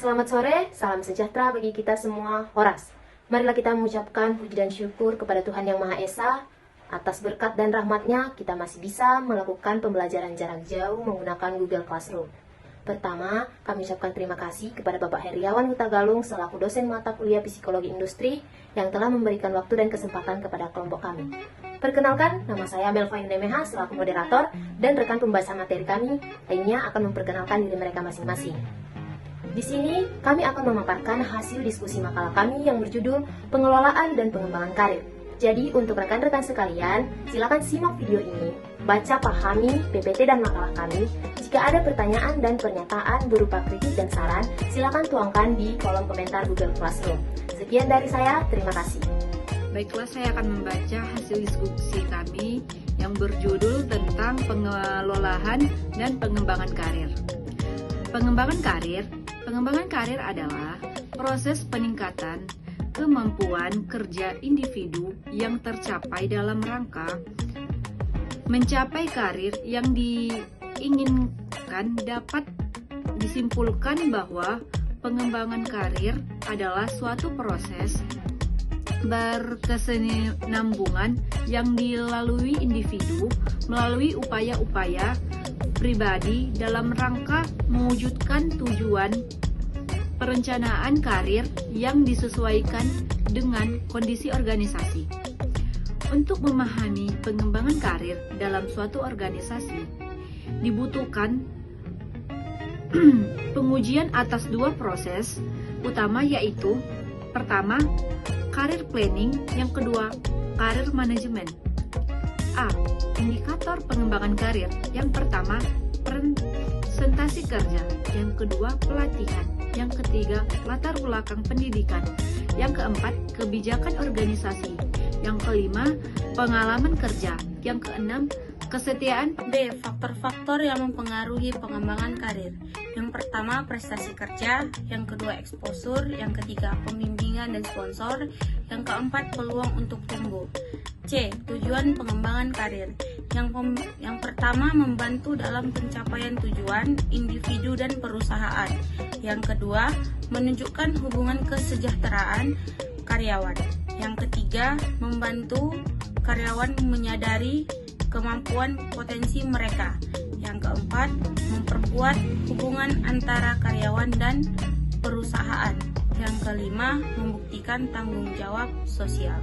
Selamat sore, salam sejahtera bagi kita semua. Horas. Marilah kita mengucapkan puji dan syukur kepada Tuhan Yang Maha Esa. Atas berkat dan rahmat-Nya, kita masih bisa melakukan pembelajaran jarak jauh menggunakan Google Classroom. Pertama, kami ucapkan terima kasih kepada Bapak Heriawan Huta Galung selaku dosen mata kuliah Psikologi Industri yang telah memberikan waktu dan kesempatan kepada kelompok kami. Perkenalkan, nama saya Melva Yunemeha selaku moderator dan rekan pembahasan materi kami lainnya akan memperkenalkan diri mereka masing-masing. Di sini, kami akan memaparkan hasil diskusi makalah kami yang berjudul Pengelolaan dan Pengembangan Karir. Jadi, untuk rekan-rekan sekalian, silakan simak video ini, baca pahami PPT dan makalah kami. Jika ada pertanyaan dan pernyataan berupa kritik dan saran, silakan tuangkan di kolom komentar Google Classroom. Sekian dari saya, terima kasih. Baiklah, saya akan membaca hasil diskusi kami yang berjudul tentang pengelolaan dan pengembangan karir. Pengembangan karir adalah proses peningkatan kemampuan kerja individu yang tercapai dalam rangka mencapai karir yang diinginkan. Dapat disimpulkan bahwa pengembangan karir adalah suatu proses berkesinambungan yang dilalui individu melalui upaya-upaya pribadi dalam rangka mewujudkan tujuan perencanaan karir yang disesuaikan dengan kondisi organisasi. Untuk memahami pengembangan karir dalam suatu organisasi, dibutuhkan pengujian atas dua proses utama, yaitu pertama, karir planning, yang kedua, karir manajemen. A. Indikator pengembangan karir. Yang pertama, presentasi kerja. Yang kedua, pelatihan. Yang ketiga, latar belakang pendidikan. Yang keempat, kebijakan organisasi. Yang kelima, pengalaman kerja. Yang keenam, kesetiaan. B. Faktor-faktor yang mempengaruhi pengembangan karir. Yang pertama, prestasi kerja. Yang kedua, exposure. Yang ketiga, pembimbingan dan sponsor. Yang keempat, peluang untuk tumbuh. C. Tujuan pengembangan karir. Yang pertama, membantu dalam pencapaian tujuan individu dan perusahaan. Yang kedua, menunjukkan hubungan kesejahteraan karyawan. Yang ketiga, membantu karyawan menyadari kemampuan potensi mereka. Yang keempat, memperkuat hubungan antara karyawan dan perusahaan. Yang kelima, membuktikan tanggung jawab sosial.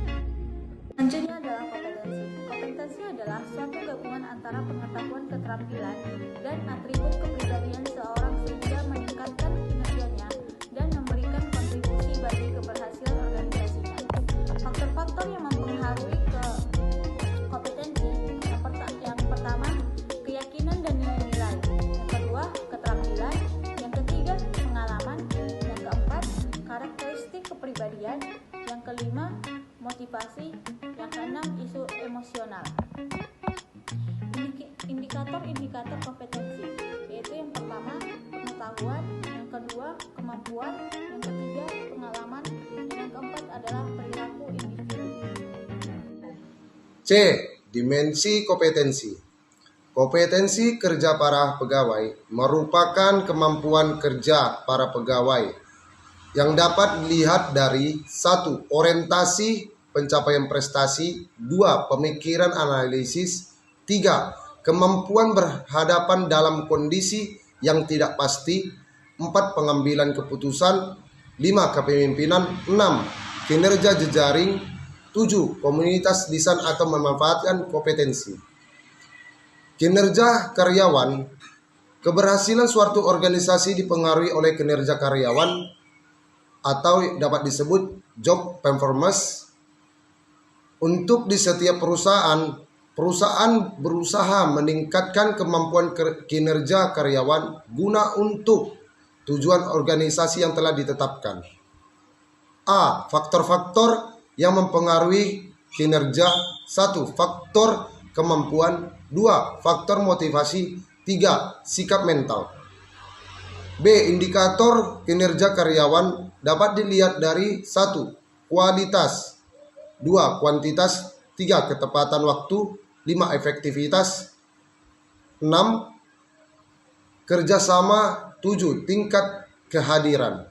Selanjutnya adalah kompetensi. Kompetensi adalah suatu gabungan antara pengetahuan, keterampilan, dan atribut kepribadian seorang sehingga meningkatkan kinerjanya dan memberikan kontribusi bagi keberhasilan organisasinya. Faktor-faktor yang mempengaruhi kompetensi, yang pertama, keyakinan dan nilai-nilai. Yang kedua, keterampilan. Yang ketiga, pengalaman. Yang keempat, karakteristik kepribadian. Yang kelima, motivasi. Yang keenam, isu emosional. Indikator kompetensi, yaitu yang pertama, pengetahuan. Yang kedua, kemampuan. Yang ketiga, pengalaman. Dan yang keempat adalah perilaku individu. C. Dimensi kompetensi. Kompetensi kerja para pegawai merupakan kemampuan kerja para pegawai yang dapat dilihat dari 1. Orientasi pencapaian prestasi, 2. Pemikiran analisis, 3. Kemampuan berhadapan dalam kondisi yang tidak pasti, 4. Pengambilan keputusan, 5. Kepemimpinan, 6. Kinerja jejaring, 7. Komunitas lisan atau memanfaatkan kompetensi. Kinerja karyawan. Keberhasilan suatu organisasi dipengaruhi oleh kinerja karyawan atau dapat disebut job performance. Untuk di setiap perusahaan berusaha meningkatkan kemampuan kinerja karyawan guna untuk tujuan organisasi yang telah ditetapkan. A. Faktor-faktor yang mempengaruhi kinerja. 1. Faktor kemampuan. 2. Faktor motivasi. 3. Sikap mental. B. Indikator kinerja karyawan dapat dilihat dari 1. Kualitas, 2. Kuantitas, 3. Ketepatan waktu, 5. Efektivitas, 6. Kerjasama, 7. Tingkat kehadiran.